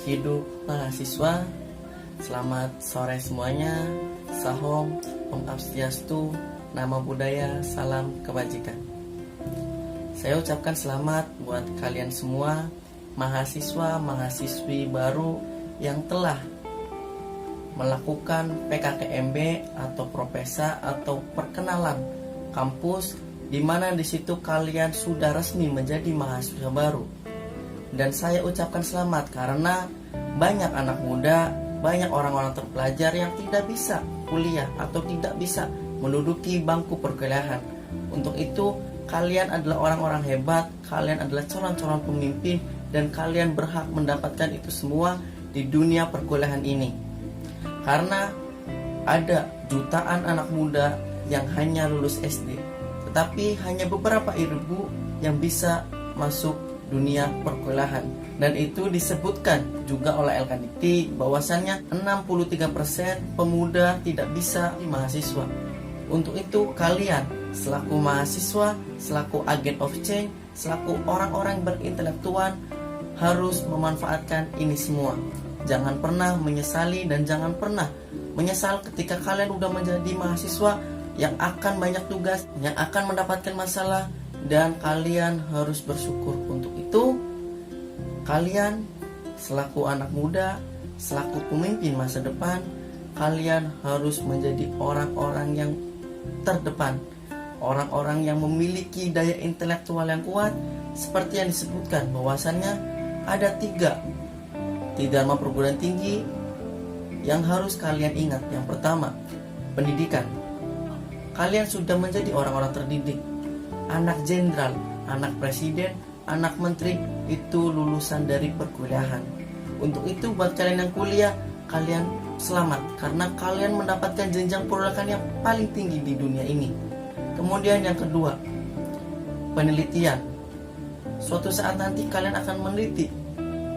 hidup mahasiswa. Selamat sore semuanya. Sahom, Om Swastiastu, Namo Buddhaya, salam kebajikan. Saya ucapkan selamat buat kalian semua, mahasiswa, mahasiswi baru yang telah melakukan PKKMB atau Propesa atau perkenalan kampus, di mana di situ kalian sudah resmi menjadi mahasiswa baru. Dan saya ucapkan selamat karena banyak anak muda, banyak orang-orang terpelajar yang tidak bisa kuliah atau tidak bisa menduduki bangku perkuliahan. Untuk itu, kalian adalah orang-orang hebat, kalian adalah calon-calon pemimpin, dan kalian berhak mendapatkan itu semua di dunia perkuliahan ini. Karena ada jutaan anak muda yang hanya lulus SD, tetapi hanya beberapa ribu yang bisa masuk dunia perkuliahan. Dan itu disebutkan juga oleh LKDikti bahwasannya 63% pemuda tidak bisa di mahasiswa. Untuk itu kalian selaku mahasiswa, selaku agen of change, selaku orang-orang berintelektual harus memanfaatkan ini semua. Jangan pernah menyesali dan jangan pernah menyesal ketika kalian udah menjadi mahasiswa yang akan banyak tugas, yang akan mendapatkan masalah, dan kalian harus bersyukur. Untuk itu, kalian selaku anak muda, selaku pemimpin masa depan, kalian harus menjadi orang-orang yang terdepan, orang-orang yang memiliki daya intelektual yang kuat, seperti yang disebutkan bahwasannya ada tiga dharma perguruan tinggi yang harus kalian ingat. Yang pertama, pendidikan. Kalian sudah menjadi orang-orang terdidik. Anak jenderal, anak presiden, anak menteri itu lulusan dari perkuliahan. Untuk itu buat kalian yang kuliah, kalian selamat karena kalian mendapatkan jenjang pendidikan yang paling tinggi di dunia ini. Kemudian yang kedua, penelitian. Suatu saat nanti kalian akan meneliti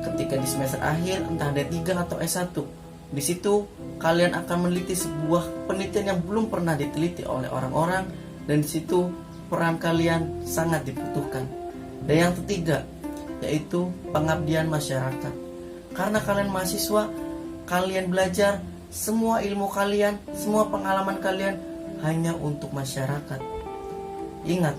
ketika di semester akhir, entah D3 atau S1. Di situ kalian akan meneliti sebuah penelitian yang belum pernah diteliti oleh orang-orang, dan di situ peran kalian sangat dibutuhkan. Dan yang ketiga, yaitu pengabdian masyarakat. Karena kalian mahasiswa, kalian belajar, semua ilmu kalian, semua pengalaman kalian hanya untuk masyarakat. Ingat,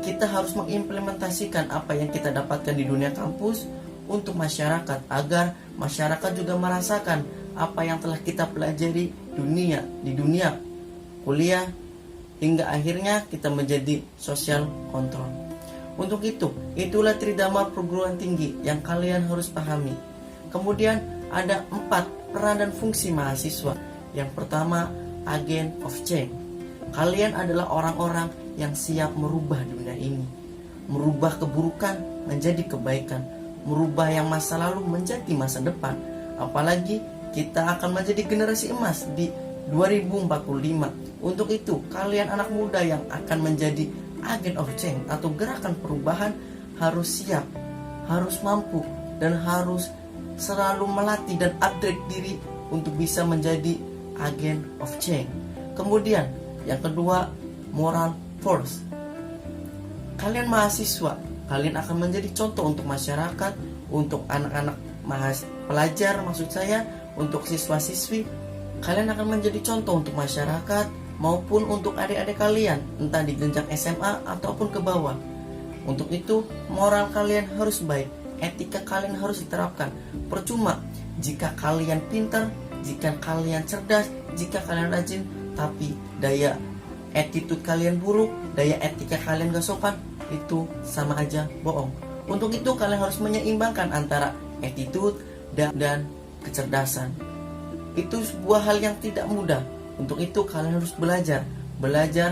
kita harus mengimplementasikan apa yang kita dapatkan di dunia kampus untuk masyarakat, agar masyarakat juga merasakan apa yang telah kita pelajari di dunia kuliah, hingga akhirnya kita menjadi social control. Untuk itu, itulah tridharma perguruan tinggi yang kalian harus pahami. Kemudian ada 4 peran dan fungsi mahasiswa. Yang pertama, agent of change. Kalian adalah orang-orang yang siap merubah dunia ini, merubah keburukan menjadi kebaikan, merubah yang masa lalu menjadi masa depan. Apalagi kita akan menjadi generasi emas di 2045. Untuk itu, kalian anak muda yang akan menjadi agen of change atau gerakan perubahan harus siap, harus mampu, dan harus selalu melatih dan upgrade diri untuk bisa menjadi agen of change. Kemudian, yang kedua, moral force. Kalian mahasiswa, kalian akan menjadi contoh untuk masyarakat, untuk anak-anak pelajar maksud saya, untuk siswa-siswi. Kalian akan menjadi contoh untuk masyarakat maupun untuk adik-adik kalian, entah di jenjang SMA ataupun ke bawah. Untuk itu, moral kalian harus baik, etika kalian harus diterapkan. Percuma jika kalian pintar, jika kalian cerdas, jika kalian rajin, tapi daya attitude kalian buruk, daya etika kalian gak sopan, itu sama aja bohong. Untuk itu kalian harus menyeimbangkan antara attitude dan kecerdasan. Itu sebuah hal yang tidak mudah. Untuk itu kalian harus belajar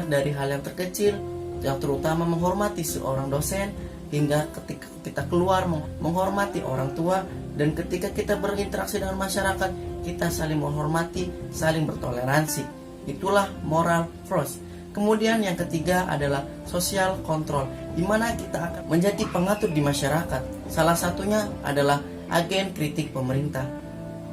dari hal yang terkecil, yang terutama menghormati seorang dosen, hingga ketika kita keluar menghormati orang tua, dan ketika kita berinteraksi dengan masyarakat, kita saling menghormati, saling bertoleransi. Itulah moral force. Kemudian yang ketiga adalah social control, di mana kita akan menjadi pengatur di masyarakat. Salah satunya adalah agen kritik pemerintah,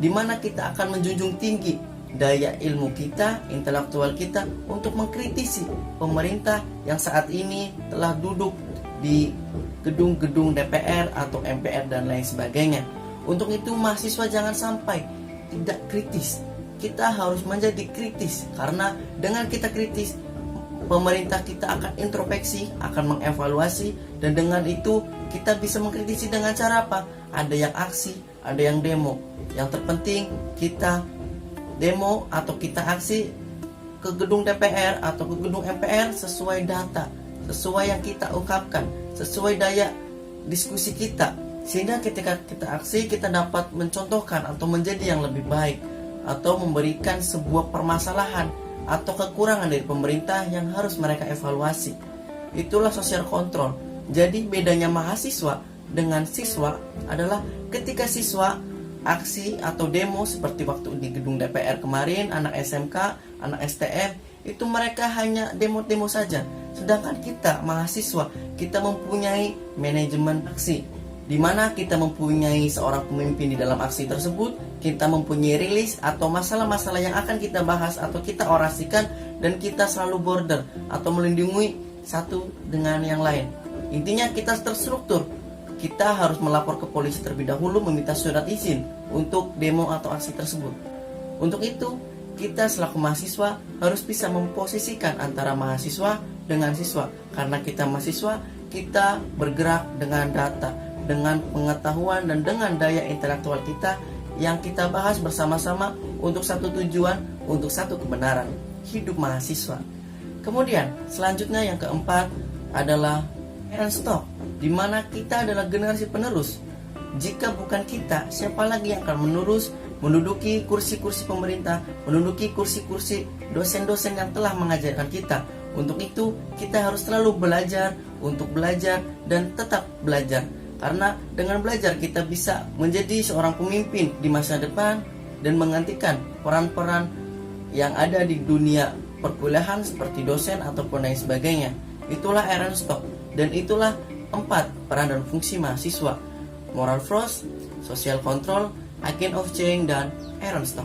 di mana kita akan menjunjung tinggi daya ilmu kita, intelektual kita untuk mengkritisi pemerintah yang saat ini telah duduk di gedung-gedung DPR atau MPR dan lain sebagainya. Untuk itu mahasiswa jangan sampai tidak kritis. Kita harus menjadi kritis, karena dengan kita kritis, pemerintah kita akan introspeksi, akan mengevaluasi, dan dengan itu kita bisa mengkritisi dengan cara apa? Ada yang aksi, ada yang demo. Yang terpenting kita demo atau kita aksi ke gedung DPR atau ke gedung MPR sesuai data, sesuai yang kita ungkapkan, sesuai daya diskusi kita, sehingga ketika kita aksi kita dapat mencontohkan atau menjadi yang lebih baik, atau memberikan sebuah permasalahan atau kekurangan dari pemerintah yang harus mereka evaluasi. Itulah social control. Jadi bedanya mahasiswa dengan siswa adalah ketika siswa aksi atau demo seperti waktu di gedung DPR kemarin, anak SMK, anak STM, itu mereka hanya demo-demo saja. Sedangkan kita mahasiswa, kita mempunyai manajemen aksi, di mana kita mempunyai seorang pemimpin di dalam aksi tersebut, kita mempunyai rilis atau masalah-masalah yang akan kita bahas atau kita orasikan, dan kita selalu border atau melindungi satu dengan yang lain. Intinya kita terstruktur. Kita harus melapor ke polisi terlebih dahulu, meminta surat izin untuk demo atau aksi tersebut. Untuk itu, kita selaku mahasiswa harus bisa memposisikan antara mahasiswa dengan siswa. Karena kita mahasiswa, kita bergerak dengan data, dengan pengetahuan dan dengan daya intelektual kita yang kita bahas bersama-sama untuk satu tujuan, untuk satu kebenaran. Hidup mahasiswa. Kemudian selanjutnya yang keempat adalah Erenstock, di mana kita adalah generasi penerus. Jika bukan kita, siapa lagi yang akan menduduki kursi-kursi pemerintah, menduduki kursi-kursi dosen-dosen yang telah mengajarkan kita. Untuk itu, kita harus selalu belajar, untuk belajar dan tetap belajar. Karena dengan belajar kita bisa menjadi seorang pemimpin di masa depan dan menggantikan peran-peran yang ada di dunia perkuliahan seperti dosen ataupun lain sebagainya. Itulah Erenstock. Dan itulah 4 peran dan fungsi mahasiswa: moral force, social control, agent of change, dan Erenstock.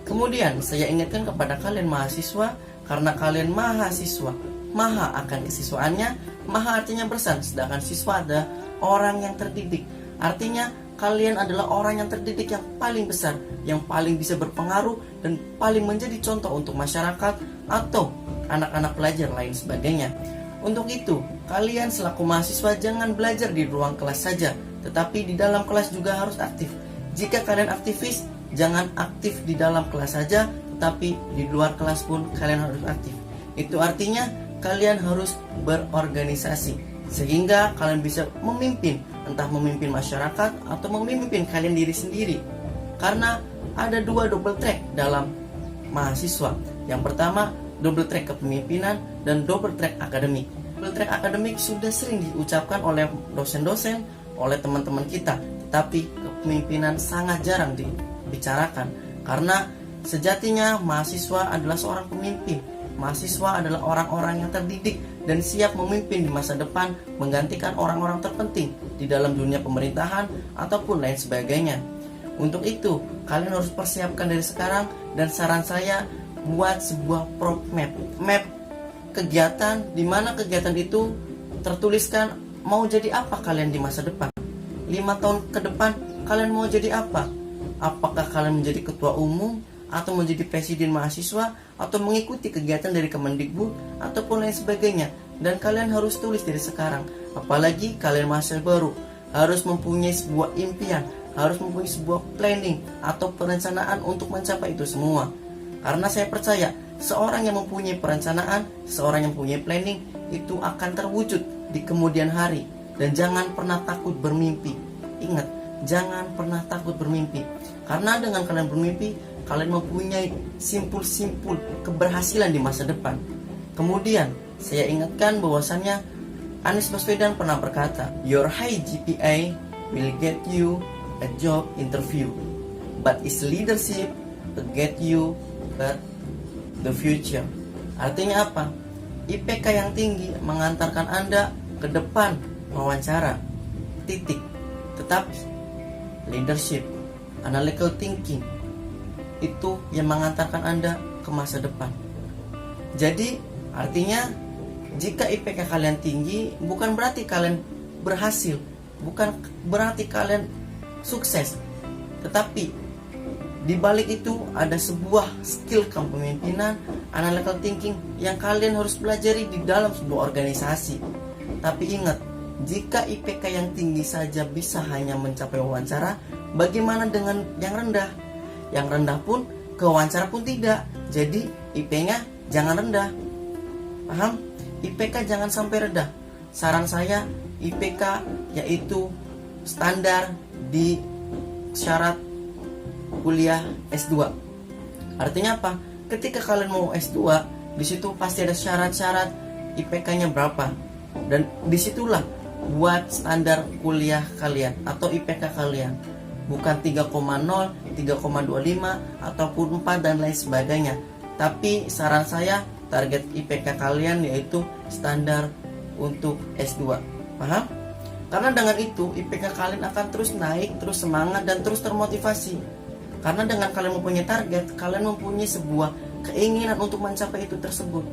Kemudian saya ingatkan kepada kalian mahasiswa, karena kalian mahasiswa, maha akan kesiswaannya, maha artinya bersan, sedangkan siswa adalah orang yang terdidik. Artinya kalian adalah orang yang terdidik yang paling besar, yang paling bisa berpengaruh dan paling menjadi contoh untuk masyarakat atau anak-anak pelajar lain sebagainya. Untuk itu, kalian selaku mahasiswa jangan belajar di ruang kelas saja, tetapi di dalam kelas juga harus aktif. Jika kalian aktivis, jangan aktif di dalam kelas saja, tetapi di luar kelas pun kalian harus aktif. Itu artinya kalian harus berorganisasi, sehingga kalian bisa memimpin, entah memimpin masyarakat atau memimpin kalian diri sendiri. Karena ada 2 double track dalam mahasiswa. Yang pertama, double track kepemimpinan dan double track akademik. Double track akademik sudah sering diucapkan oleh dosen-dosen, oleh teman-teman kita, tetapi kepemimpinan sangat jarang dibicarakan. Karena sejatinya mahasiswa adalah seorang pemimpin. Mahasiswa adalah orang-orang yang terdidik dan siap memimpin di masa depan, menggantikan orang-orang terpenting di dalam dunia pemerintahan ataupun lain sebagainya. Untuk itu, kalian harus persiapkan dari sekarang, dan saran saya buat sebuah map kegiatan, di mana kegiatan itu tertuliskan mau jadi apa kalian di masa depan. 5 tahun ke depan kalian mau jadi apa? Apakah kalian menjadi ketua umum atau menjadi presiden mahasiswa atau mengikuti kegiatan dari Kemendikbud ataupun lain sebagainya. Dan kalian harus tulis dari sekarang. Apalagi kalian mahasiswa baru, harus mempunyai sebuah impian, harus mempunyai sebuah planning atau perencanaan untuk mencapai itu semua. Karena saya percaya seorang yang mempunyai perencanaan, seorang yang mempunyai planning, itu akan terwujud di kemudian hari. Dan jangan pernah takut bermimpi. Ingat, jangan pernah takut bermimpi. Karena dengan kalian bermimpi, kalian mempunyai simpul-simpul keberhasilan di masa depan. Kemudian saya ingatkan bahwasannya Anies Baswedan pernah berkata, "Your high GPA will get you a job interview, but its leadership will get you the future." Artinya apa? IPK yang tinggi mengantarkan Anda ke depan wawancara, titik. Tetapi leadership, analytical thinking, itu yang mengantarkan Anda ke masa depan. Jadi artinya jika IPK kalian tinggi, bukan berarti kalian berhasil, bukan berarti kalian sukses. Tetapi di balik itu ada sebuah skill kepemimpinan, analytical thinking yang kalian harus pelajari di dalam sebuah organisasi. Tapi ingat, jika IPK yang tinggi saja bisa hanya mencapai wawancara, bagaimana dengan yang rendah? Yang rendah pun ke wawancara pun tidak. Jadi IP-nya jangan rendah. Paham? IPK jangan sampai rendah. Saran saya IPK yaitu standar di syarat kuliah S2. Artinya apa? Ketika kalian mau S2, di situ pasti ada syarat-syarat IPK-nya berapa. Dan disitulah buat standar kuliah kalian atau IPK kalian. Bukan 3,0, 3,25 ataupun 4 dan lain sebagainya. Tapi saran saya target IPK kalian yaitu standar untuk S2. Paham? Karena dengan itu IPK kalian akan terus naik, terus semangat dan terus termotivasi. Karena dengan kalian mempunyai target, kalian mempunyai sebuah keinginan untuk mencapai itu tersebut.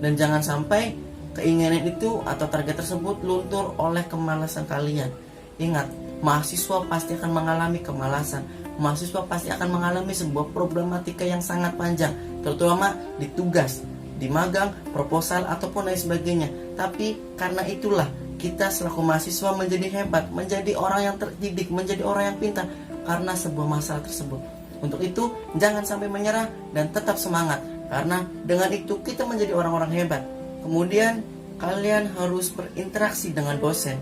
Dan jangan sampai keinginan itu atau target tersebut luntur oleh kemalasan kalian. Ingat, mahasiswa pasti akan mengalami kemalasan. Mahasiswa pasti akan mengalami sebuah problematika yang sangat panjang, terutama di tugas, di magang, proposal, ataupun lain sebagainya. Tapi karena itulah kita selaku mahasiswa menjadi hebat, menjadi orang yang terdidik, menjadi orang yang pintar karena sebuah masalah tersebut. Untuk itu jangan sampai menyerah dan tetap semangat, karena dengan itu kita menjadi orang-orang hebat. Kemudian kalian harus berinteraksi dengan dosen.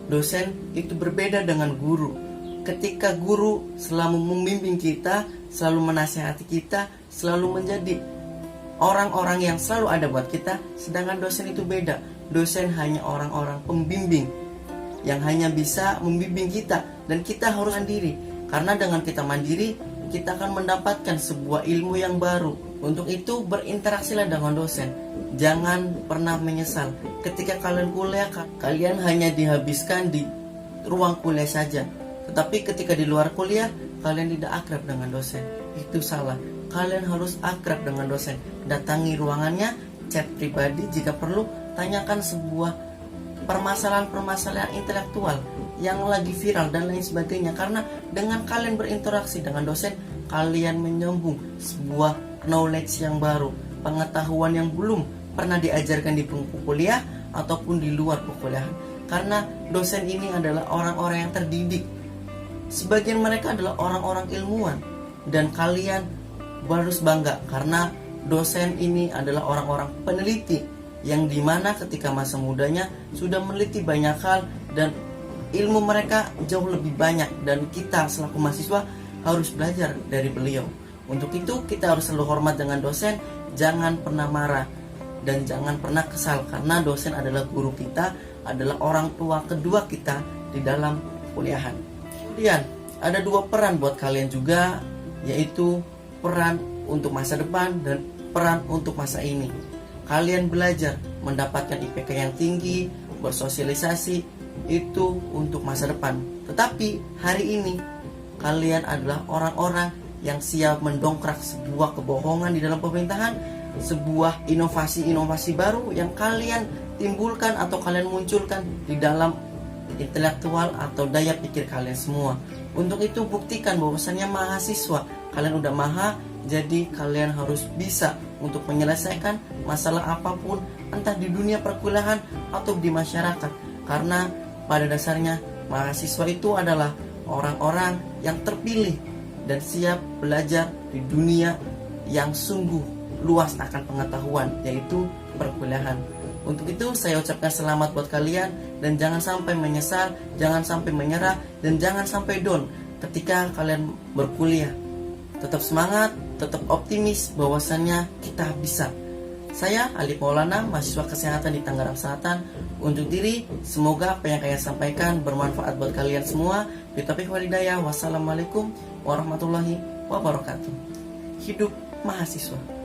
Dosen itu berbeda dengan guru. Ketika guru selalu membimbing kita, selalu menasihati kita, selalu menjadi orang-orang yang selalu ada buat kita, sedangkan dosen itu beda. Dosen hanya orang-orang pembimbing yang hanya bisa membimbing kita, dan kita harus mandiri. Karena dengan kita mandiri, kita akan mendapatkan sebuah ilmu yang baru. Untuk itu berinteraksilah dengan dosen. Jangan pernah menyesal. Ketika kalian kuliah, kalian hanya dihabiskan di ruang kuliah saja. Tetapi ketika di luar kuliah, kalian tidak akrab dengan dosen. Itu salah. Kalian harus akrab dengan dosen. Datangi ruangannya, chat pribadi jika perlu, tanyakan sebuah permasalahan-permasalahan intelektual yang lagi viral dan lain sebagainya. Karena dengan kalian berinteraksi dengan dosen, kalian menyambung sebuah knowledge yang baru, pengetahuan yang belum pernah diajarkan di bangku kuliah ataupun di luar perkuliahan. Karena dosen ini adalah orang-orang yang terdidik. Sebagian mereka adalah orang-orang ilmuwan, dan kalian harus bangga karena dosen ini adalah orang-orang peneliti yang dimana ketika masa mudanya sudah meneliti banyak hal dan ilmu mereka jauh lebih banyak, dan kita selaku mahasiswa harus belajar dari beliau. Untuk itu kita harus selalu hormat dengan dosen, jangan pernah marah dan jangan pernah kesal, karena dosen adalah guru kita, adalah orang tua kedua kita di dalam kuliahan. Kemudian ada dua peran buat kalian juga, yaitu peran untuk masa depan dan peran untuk masa ini. Kalian belajar mendapatkan IPK yang tinggi, bersosialisasi, itu untuk masa depan. Tetapi hari ini kalian adalah orang-orang yang siap mendongkrak sebuah kebohongan di dalam pemerintahan, sebuah inovasi-inovasi baru yang kalian timbulkan atau kalian munculkan di dalam intelektual atau daya pikir kalian semua. Untuk itu buktikan bahwasannya mahasiswa kalian udah maha, jadi kalian harus bisa untuk menyelesaikan masalah apapun, entah di dunia perkuliahan atau di masyarakat. Karena pada dasarnya mahasiswa itu adalah orang-orang yang terpilih dan siap belajar di dunia yang sungguh luas akan pengetahuan, yaitu perkuliahan. Untuk itu saya ucapkan selamat buat kalian, dan jangan sampai menyesal, jangan sampai menyerah, dan jangan sampai down ketika kalian berkuliah. Tetap semangat, tetap optimis bahwasannya kita bisa. Saya Alif Maulana, mahasiswa kesehatan di Tangerang Selatan. Untuk diri, semoga apa yang saya sampaikan bermanfaat buat kalian semua. Bitaufiq walhidayah. Wassalamualaikum warahmatullahi wabarakatuh. Hidup mahasiswa.